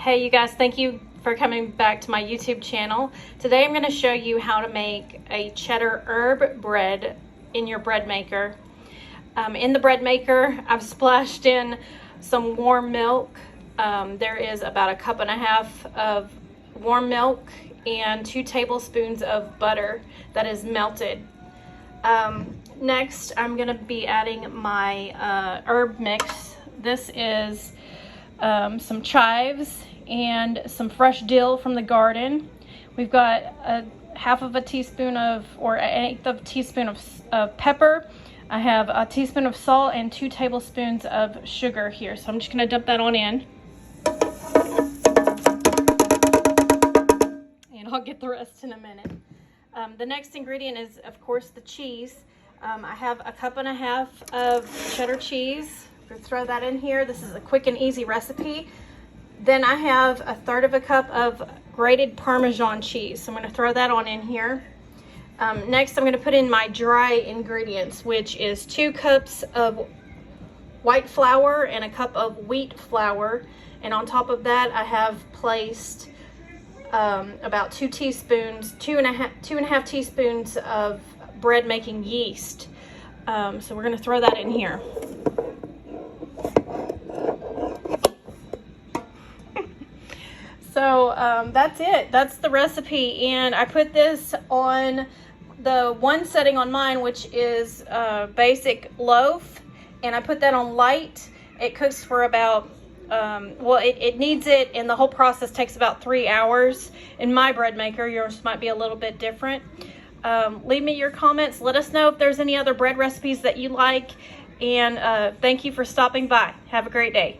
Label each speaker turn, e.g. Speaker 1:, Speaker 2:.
Speaker 1: Hey you guys, thank you for coming back to my YouTube channel. Today I'm going to show you how to make a cheddar herb bread in your bread maker. In the bread maker, I've splashed in some warm milk. There is about 1.5 cups of warm milk and 2 tablespoons of butter that is melted. Next, I'm going to be adding my herb mix. This is some chives and some fresh dill from the garden. We've got a 1/2 teaspoon of, or 1/8 teaspoon of pepper. I have a teaspoon of salt and 2 tablespoons of sugar here. So I'm just going to dump that on in. And I'll get the rest in a minute. The next ingredient is, of course, the cheese. I have 1.5 cups of cheddar cheese. We'll throw that in here. This is a quick and easy recipe. Then I have 1/3 cup of grated Parmesan cheese. So I'm going to throw that on in here. Next, I'm going to put in my dry ingredients, which is 2 cups of white flour and 1 cup of wheat flour. And on top of that, I have placed about 2 teaspoons, 2.5 teaspoons of bread making yeast. So we're going to throw that in here. So that's it. That's the recipe, and I put this on the one setting on mine, which is basic loaf, and I put that on light. It cooks for about it needs it, and the whole process takes about 3 hours in my bread maker. Yours might be a little bit different. Leave me your comments. Let us know if there's any other bread recipes that you like, and thank you for stopping by. Have a great day.